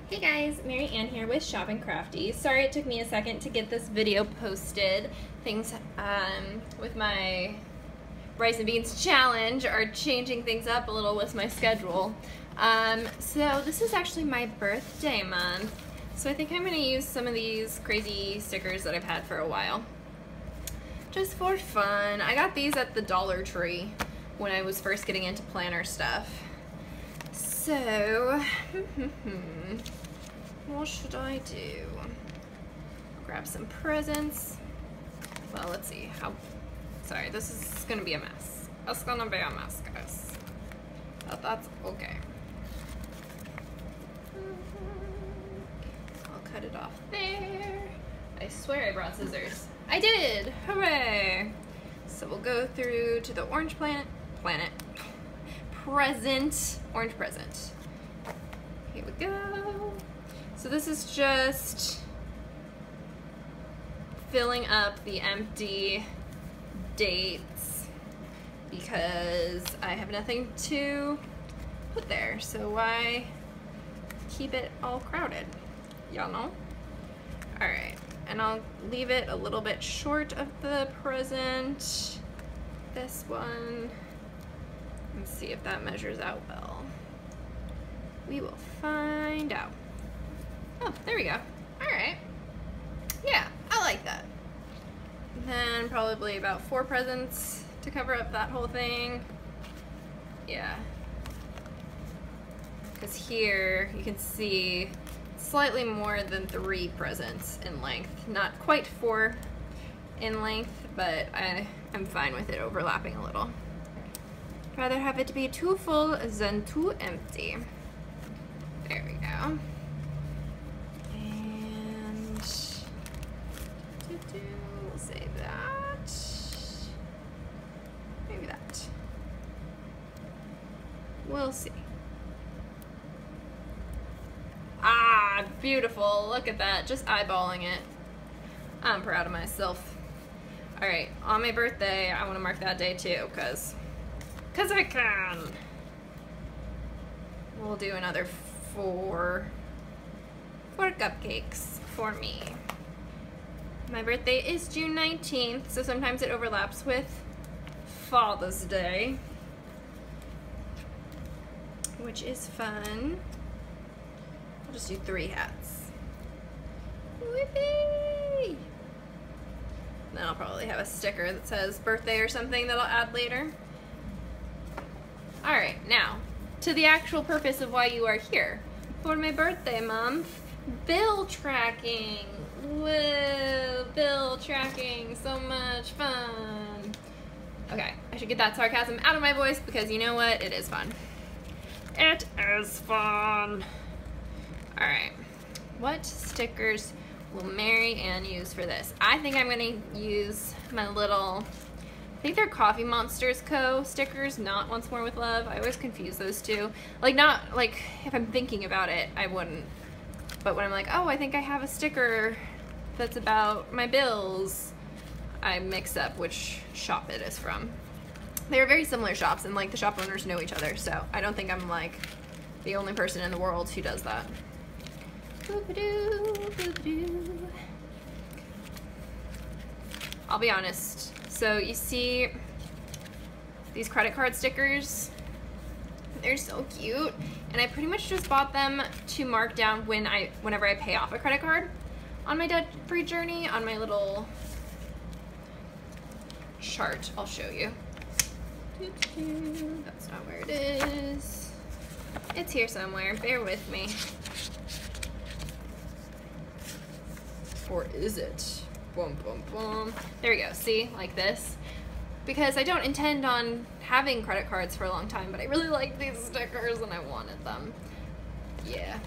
Hey guys, Mary Ann here with Shop and Crafty. Sorry it took me a second to get this video posted. Things with my rice and beans challenge are changing things up a little with my schedule. So this is actually my birthday month. So I think I'm gonna use some of these crazy stickers that I've had for a while. Just for fun. I got these at the Dollar Tree when I was first getting into planner stuff. So, what should I do? Grab some presents. Well, let's see how, sorry, this is gonna be a mess. It's gonna be a mess, guys. But that's okay. I'll cut it off there. I swear I brought scissors. I did, hooray! So we'll go through to the orange orange present. Here we go. So this is just filling up the empty dates because I have nothing to put there. So why keep it all crowded? Y'all know? All right, and I'll leave it a little bit short of the present. This one. Let's see if that measures out well. We will find out. Oh, there we go. All right. Yeah, I like that. Then probably about 4 presents to cover up that whole thing. Yeah. Because here you can see slightly more than 3 presents in length. Not quite 4 in length, but I'm fine with it overlapping a little. Rather have it be too full than too empty. There we go. And we'll save that. Maybe that. We'll see. Ah, beautiful. Look at that. Just eyeballing it. I'm proud of myself. All right, on my birthday, I want to mark that day too, because I can. We'll do another 4 cupcakes for me. My birthday is June 19th, so sometimes it overlaps with Father's Day, which is fun. I'll just do 3 hats. Whippy! Then I'll probably have a sticker that says birthday or something that I'll add later. All right, now to the actual purpose of why you are here. For my birthday month, bill tracking. Whoa, bill tracking, so much fun. Okay, I should get that sarcasm out of my voice because you know what? It is fun. It is fun. All right, what stickers will Mary Ann use for this? I think I'm gonna use my little, I think they're Coffee Monsters Co. stickers, not Once More with Love. I always confuse those two. Like, not like if I'm thinking about it, I wouldn't. But when I'm like, oh, I think I have a sticker that's about my bills, I mix up which shop it is from. They're very similar shops, and like the shop owners know each other, so I don't think I'm like the only person in the world who does that. I'll be honest. So you see these credit card stickers, they're so cute, and I pretty much just bought them to mark down whenever I pay off a credit card on my debt-free journey. On my little chart, I'll show you. That's not where it is. It's here somewhere, bear with me. Or is it? Boom, boom, boom. There we go, see, like this. Because I don't intend on having credit cards for a long time, but I really like these stickers and I wanted them. Yeah.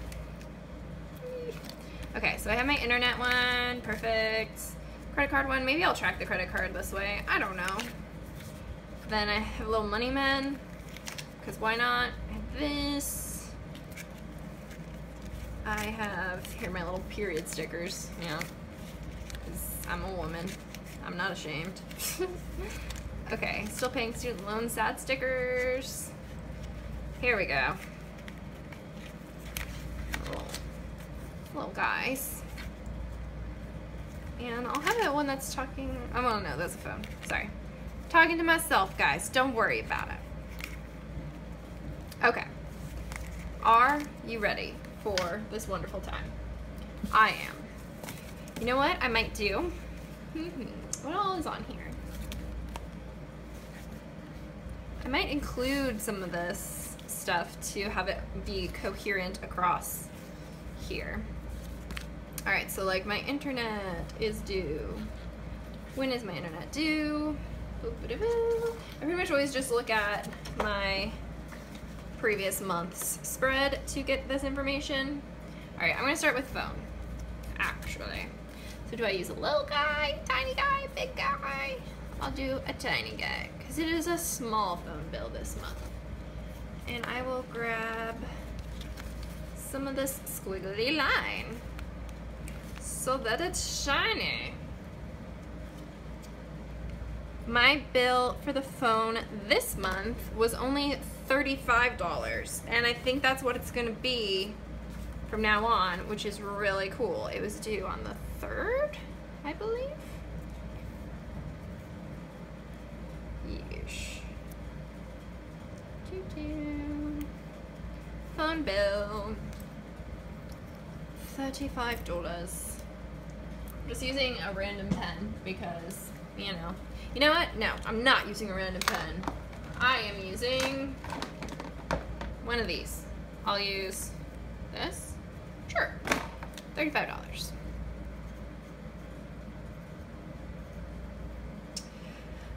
Okay, so I have my internet one, perfect. Credit card one, maybe I'll track the credit card this way, I don't know. Then I have a little money men, because why not? I have this. I have, here, my little period stickers, yeah. I'm a woman. I'm not ashamed. Okay, still paying student loan sad stickers. Here we go. little guys. And I'll have that one that's talking, oh well, no, that's a phone, sorry. Talking to myself, guys, don't worry about it. Okay, are you ready for this wonderful time? I am. You know what I might do? What all is on here? I might include some of this stuff to have it be coherent across here. All right, so like my internet is due. When is my internet due? I pretty much always just look at my previous month's spread to get this information. All right, I'm gonna start with phone, actually. So do I use a little guy, tiny guy, big guy? I'll do a tiny guy, because it is a small phone bill this month. And I will grab some of this squiggly line so that it's shiny. My bill for the phone this month was only $35, and I think that's what it's gonna be from now on, which is really cool. It was due on the 3rd, I believe. Yeesh. Phone bill, $35. I'm just using a random pen because, you know. You know what? No, I'm not using a random pen. I am using one of these. I'll use this. Sure. $35.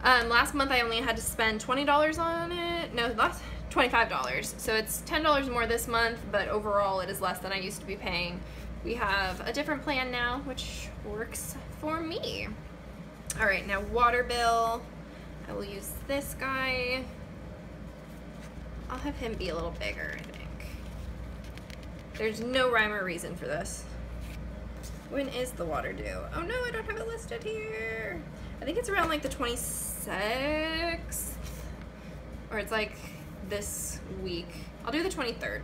Last month I only had to spend $20 on it. No, last $25. So it's $10 more this month, but overall it is less than I used to be paying. We have a different plan now, which works for me. All right, now water bill. I will use this guy. I'll have him be a little bigger, I think. There's no rhyme or reason for this. When is the water due? Oh no, I don't have it listed here. I think it's around like the 26th, or it's like this week. I'll do the 23rd.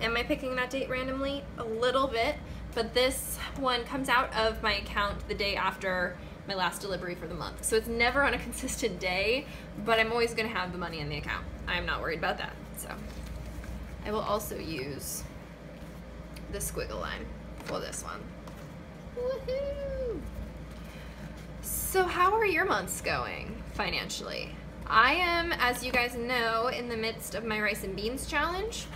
Am I picking that date randomly? A little bit, but this one comes out of my account the day after my last delivery for the month. So it's never on a consistent day, but I'm always gonna have the money in the account. I'm not worried about that. So I will also use the squiggle line for this one. Woohoo! So how are your months going financially? I am, as you guys know, in the midst of my rice and beans challenge.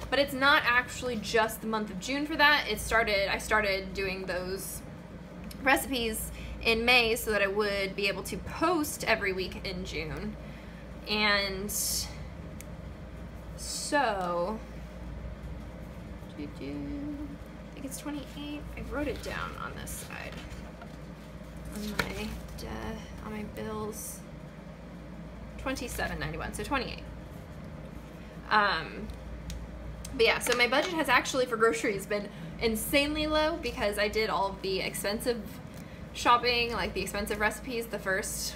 But it's not actually just the month of June for that. I started doing those recipes in May so that I would be able to post every week in June. And so, I think it's 28. I wrote it down on this side. On my bills. $27.91, so 28. But yeah, so my budget has actually for groceries been insanely low because I did all of the expensive shopping, like the expensive recipes, the first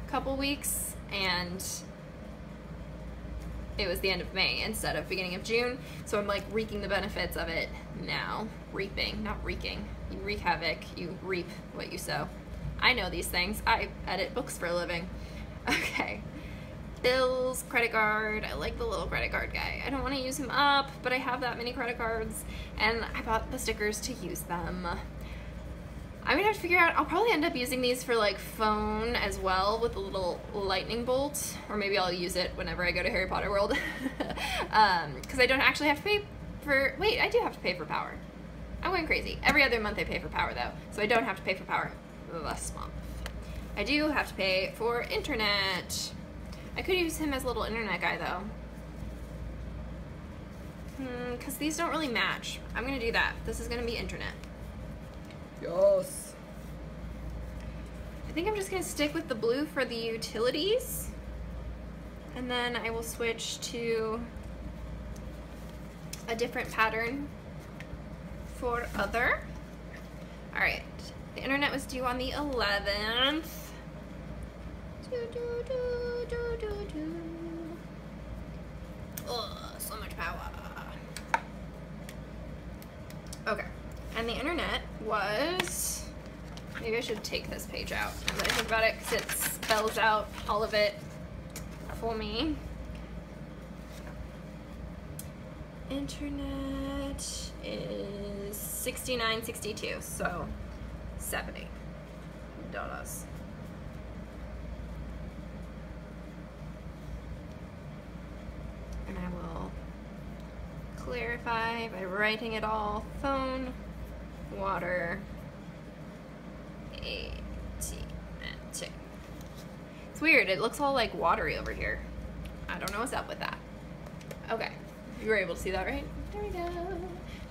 couple weeks, and it was the end of May instead of beginning of June. So I'm like reaping the benefits of it now. Reaping, not reeking. You wreak havoc, you reap what you sow. I know these things. I edit books for a living. Okay. Bills, credit card. I like the little credit card guy. I don't want to use him up, but I have that many credit cards, and I bought the stickers to use them. I'm gonna have to figure out, I'll probably end up using these for like phone as well with a little lightning bolt, or maybe I'll use it whenever I go to Harry Potter World. Because I don't actually have to pay for, wait, I do have to pay for power. I'm going crazy. Every other month I pay for power though, so I don't have to pay for power this month. I do have to pay for internet. I could use him as a little internet guy though. Because these don't really match. I'm gonna do that. This is gonna be internet. Yes. I think I'm just gonna stick with the blue for the utilities. And then I will switch to a different pattern for other. All right, the internet was due on the 11th. Ugh, so much power. find the internet was, maybe I should take this page out now that I think about it, because it spells out all of it for me. Internet is $69.62, so $70. And I will clarify by writing it all. Phone, water, AT&T. It's weird, it looks all like watery over here. I don't know what's up with that. Okay, you were able to see that, right? There we go.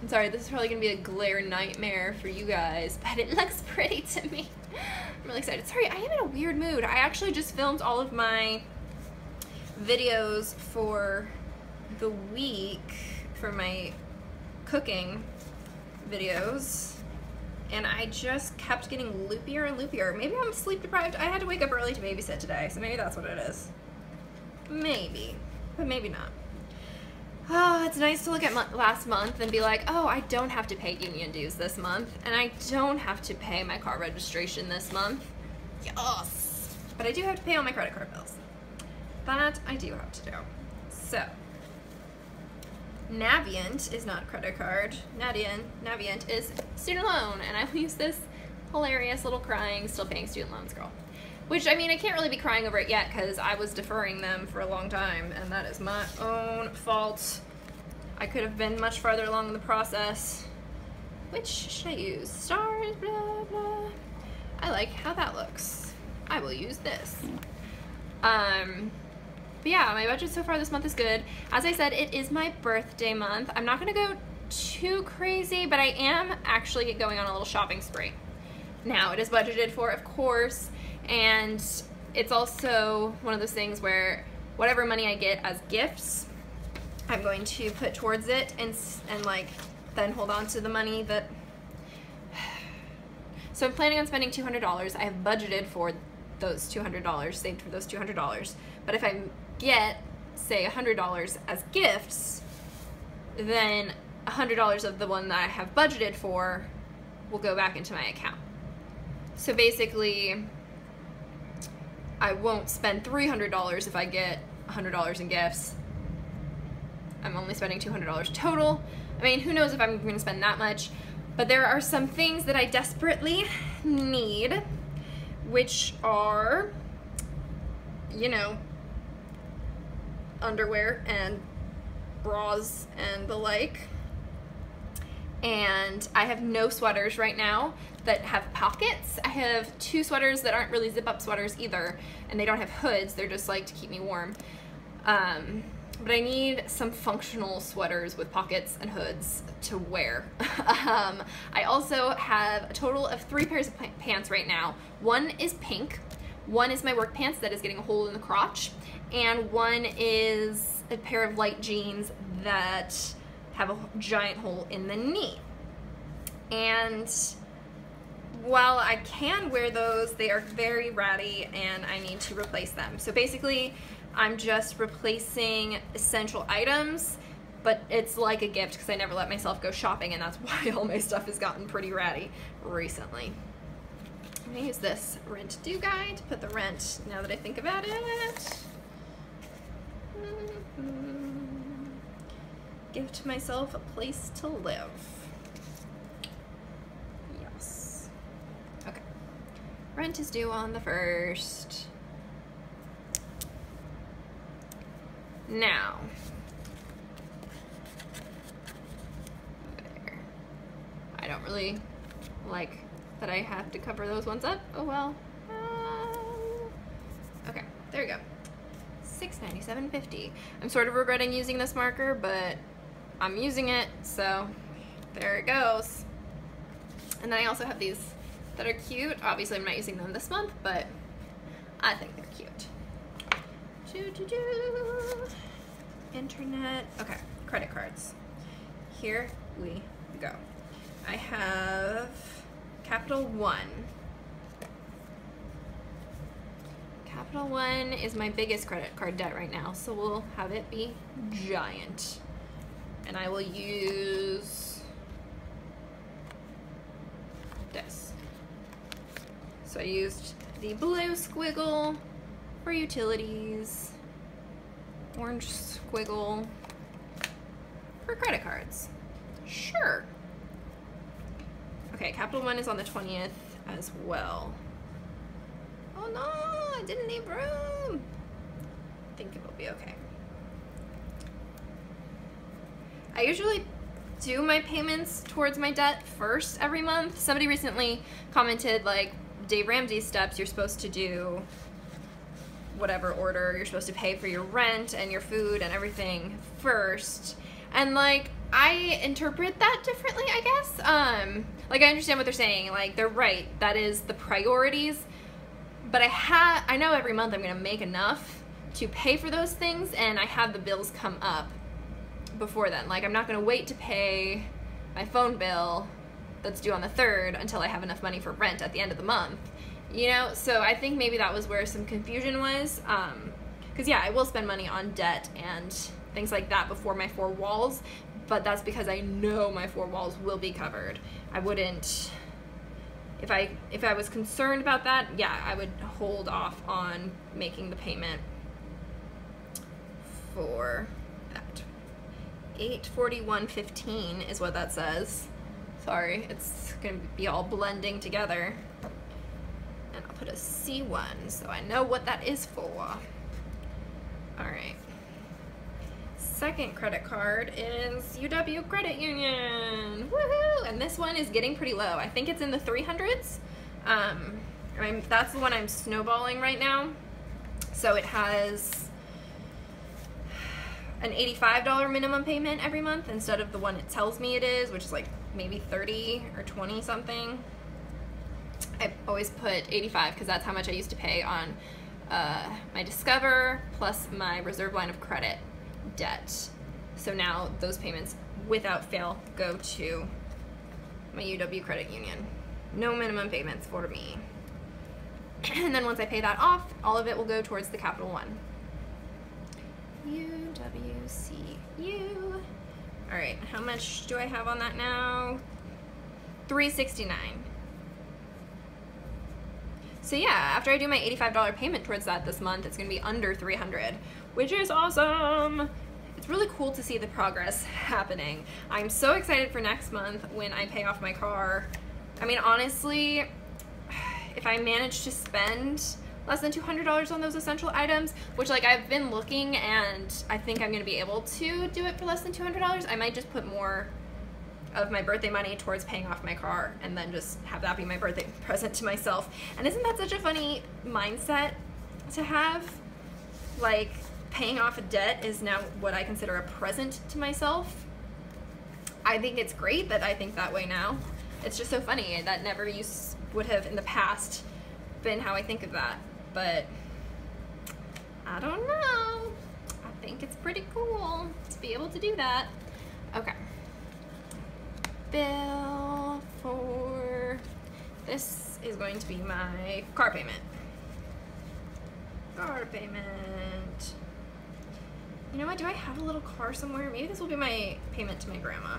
I'm sorry, this is probably gonna be a glare nightmare for you guys, but it looks pretty to me. I'm really excited. Sorry, I am in a weird mood. I actually just filmed all of my videos for the week for my cooking videos, and I just kept getting loopier and loopier. Maybe I'm sleep deprived. I had to wake up early to babysit today, so maybe that's what it is. Maybe, but maybe not. Oh, it's nice to look at last month and be like, oh, I don't have to pay union dues this month, and I don't have to pay my car registration this month. Yes! But I do have to pay all my credit card bills. That I do have to do. So, Navient is not credit card. Navient is student loan, and I will use this hilarious little crying, still paying student loans girl. Which, I mean, I can't really be crying over it yet because I was deferring them for a long time, and that is my own fault. I could have been much farther along in the process. Which should I use? Stars, blah, blah. I like how that looks. I will use this. But yeah, my budget so far this month is good. As I said, it is my birthday month. I'm not gonna go too crazy, but I am actually going on a little shopping spree. Now, it is budgeted for, of course, and it's also one of those things where whatever money I get as gifts, I'm going to put towards it and like then hold on to the money that. So I'm planning on spending $200. I have budgeted for those $200, saved for those $200. But if I get, say, $100 as gifts, then $100 of the one that I have budgeted for will go back into my account. So basically, I won't spend $300 if I get $100 in gifts. I'm only spending $200 total. I mean, who knows if I'm going to spend that much, but there are some things that I desperately need, which are, you know, underwear and bras and the like. And I have no sweaters right now that have pockets. I have 2 sweaters that aren't really zip-up sweaters either, and they don't have hoods, they're just like to keep me warm. But I need some functional sweaters with pockets and hoods to wear. I also have a total of 3 pairs of pants right now. One is pink, one is my work pants that is getting a hole in the crotch, and one is a pair of light jeans that have a giant hole in the knee. And while I can wear those, they are very ratty and I need to replace them. So basically, I'm just replacing essential items, but it's like a gift because I never let myself go shopping, and that's why all my stuff has gotten pretty ratty recently. I'm gonna use this rent due guide to put the rent now that I think about it. Give myself a place to live. Yes. Okay. Rent is due on the 1st. Now, there. I don't really like that I have to cover those ones up. Oh well. Okay, there we go. $697.50. I'm sort of regretting using this marker, but I'm using it, so there it goes. And then I also have these that are cute. Obviously, I'm not using them this month, but I think they're cute. Internet. Okay, credit cards. Here we go. I have Capital One. Capital One is my biggest credit card debt right now, so we'll have it be giant. And I will use this. So I used the blue squiggle for utilities, orange squiggle for credit cards. Sure. Okay, Capital One is on the 20th as well. Oh no, I didn't leave room. I think it will be okay. I usually do my payments towards my debt first every month. Somebody recently commented, like, Dave Ramsey's steps, you're supposed to do whatever order, you're supposed to pay for your rent and your food and everything first. And like, I interpret that differently, I guess. Like, I understand what they're saying, like, they're right, that is the priorities, but I know every month I'm gonna make enough to pay for those things, and I have the bills come up before then. Like, I'm not gonna wait to pay my phone bill that's due on the 3rd until I have enough money for rent at the end of the month, you know? So I think maybe that was where some confusion was, because yeah, I will spend money on debt and things like that before my 4 walls, but that's because I know my 4 walls will be covered. I wouldn't, if I was concerned about that, yeah, I would hold off on making the payment for that. $841.15 is what that says. Sorry, it's gonna be all blending together. And I'll put a C1 so I know what that is for. All right. Second credit card is UW Credit Union. Woohoo! And this one is getting pretty low. I think it's in the 300s. That's the one I'm snowballing right now. So it has an $85 minimum payment every month instead of the one it tells me it is, which is like maybe 30 or 20 something. I always put 85 because that's how much I used to pay on my Discover plus my reserve line of credit debt. So now those payments without fail go to my UW Credit Union. No minimum payments for me. And then once I pay that off, all of it will go towards the Capital One. UWCU. All right, how much do I have on that now? $369. So yeah, after I do my $85 payment towards that this month, it's gonna be under $300, which is awesome. It's really cool to see the progress happening. I'm so excited for next month when I pay off my car. I mean, honestly, if I manage to spend less than $200 on those essential items, which, like, I've been looking and I think I'm gonna be able to do it for less than $200, I might just put more of my birthday money towards paying off my car and then just have that be my birthday present to myself. And isn't that such a funny mindset to have? Like, paying off a debt is now what I consider a present to myself. I think it's great that I think that way now. It's just so funny. That never would have in the past been how I think of that. But I don't know. I think it's pretty cool to be able to do that. Okay. Bill for this is going to be my car payment. Car payment. You know what? Do I have a little car somewhere? Maybe this will be my payment to my grandma.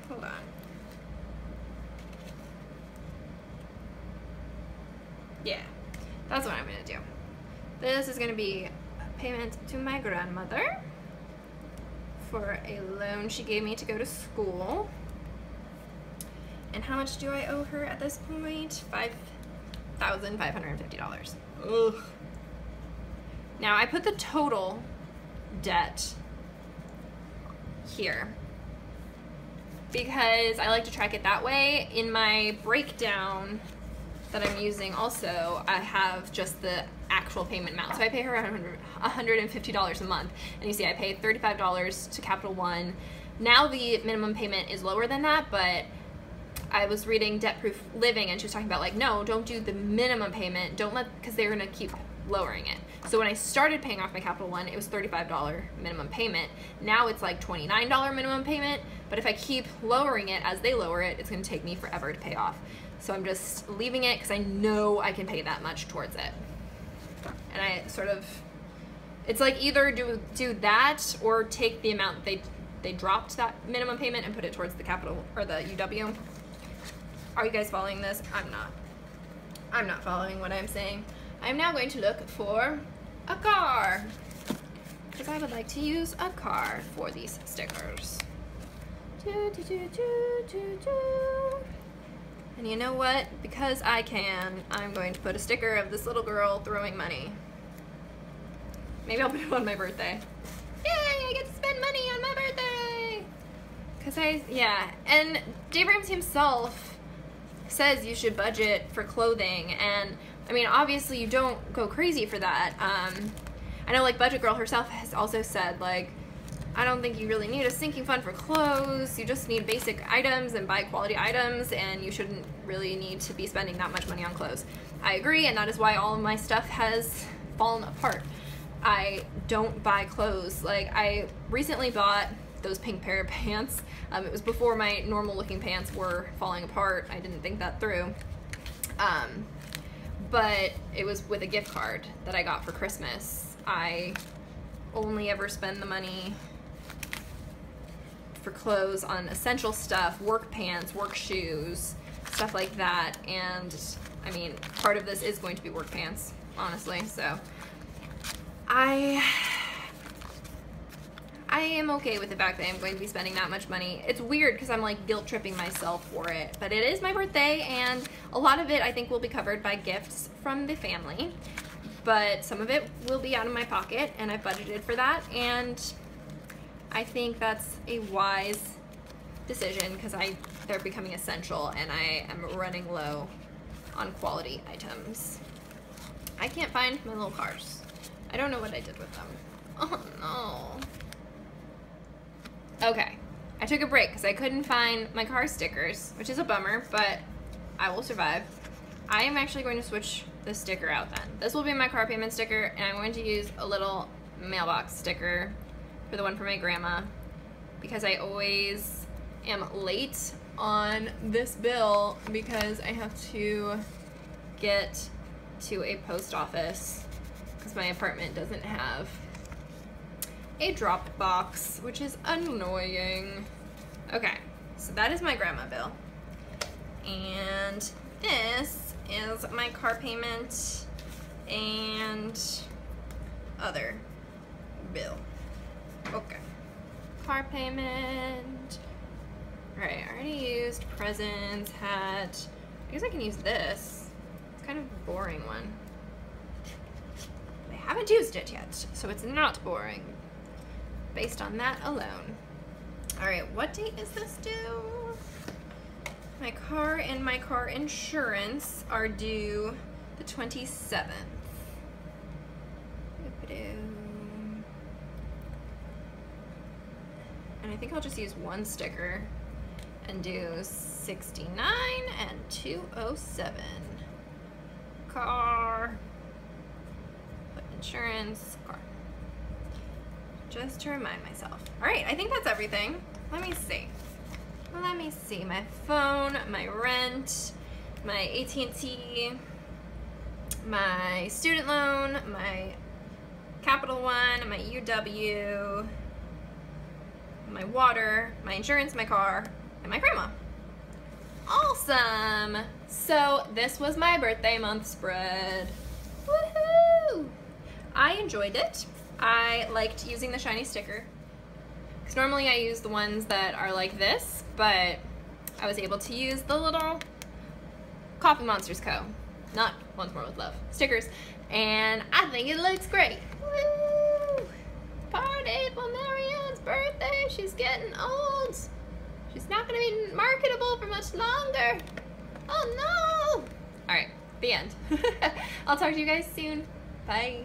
Hold on. Yeah, that's what I'm gonna do. This is gonna be a payment to my grandmother for a loan she gave me to go to school. And how much do I owe her at this point? $5,550. Ugh. Now I put the total debt here because I like to track it that way. In my breakdown that I'm using also, I have just the actual payment amount. So I pay her $150 a month. And you see I pay $35 to Capital One. Now the minimum payment is lower than that, but I was reading Debt Proof Living and she was talking about, like, no, don't do the minimum payment. Don't let, because they're gonna keep lowering it. So when I started paying off my Capital One, it was $35 minimum payment. Now it's like $29 minimum payment, but if I keep lowering it as they lower it, it's gonna take me forever to pay off. So I'm just leaving it because I know I can pay that much towards it. And I sort of, it's like either do that or take the amount they dropped that minimum payment and put it towards the Capital or the UW. Are you guys following this? I'm not. I'm not following what I'm saying. I'm now going to look for a car, because I would like to use a car for these stickers. And you know what? Because I can, I'm going to put a sticker of this little girl throwing money. Maybe I'll put it on my birthday. Yay, I get to spend money on my birthday! Because yeah, and Dave Ramsey himself says you should budget for clothing, and I mean, obviously you don't go crazy for that. I know, like, Budget Girl herself has also said, like, I don't think you really need a sinking fund for clothes. You just need basic items and buy quality items, and you shouldn't really need to be spending that much money on clothes. I agree, and that is why all of my stuff has fallen apart. I don't buy clothes. Like, I recently bought those pink pair of pants. It was before my normal looking pants were falling apart. I didn't think that through. But it was with a gift card that I got for Christmas. I only ever spend the money for clothes on essential stuff, work pants, work shoes, stuff like that. And I mean, part of this is going to be work pants, honestly. So I am okay with the fact that I'm going to be spending that much money. It's weird because I'm like guilt tripping myself for it, but it is my birthday, and a lot of it I think will be covered by gifts from the family, but some of it will be out of my pocket, and I've budgeted for that, and I think that's a wise decision because they're becoming essential, and I am running low on quality items. I can't find my little cars. I don't know what I did with them. Oh no. Okay, I took a break because I couldn't find my car stickers, which is a bummer, but I will survive. I am actually going to switch the sticker out then. This will be my car payment sticker, and I'm going to use a little mailbox sticker for the one for my grandma, because I always am late on this bill because I have to get to a post office because my apartment doesn't have a drop box, which is annoying. Okay, so that is my grandma bill. And this is my car payment and other bill. Okay. Car payment. Alright, I already used presents, hat. I guess I can use this. It's kind of a boring one. I haven't used it yet, so it's not boring based on that alone. Alright, what date is this due? My car and my car insurance are due the 27th. And I think I'll just use one sticker and do 69 and 207. Car, put insurance, car. Just to remind myself. All right, I think that's everything. Let me see. Well, let me see. My phone, my rent, my AT&T, my student loan, my Capital One, my UW, my water, my insurance, my car, and my grandma. Awesome! So this was my birthday month spread. Woohoo! I enjoyed it. I liked using the shiny sticker, because normally I use the ones that are like this, but I was able to use the little Coffee Monsters Co. Not Once More with Love stickers, and I think it looks great. Woo! Party for Marianne's birthday. She's getting old. She's not gonna be marketable for much longer. Oh no! All right, the end. I'll talk to you guys soon. Bye.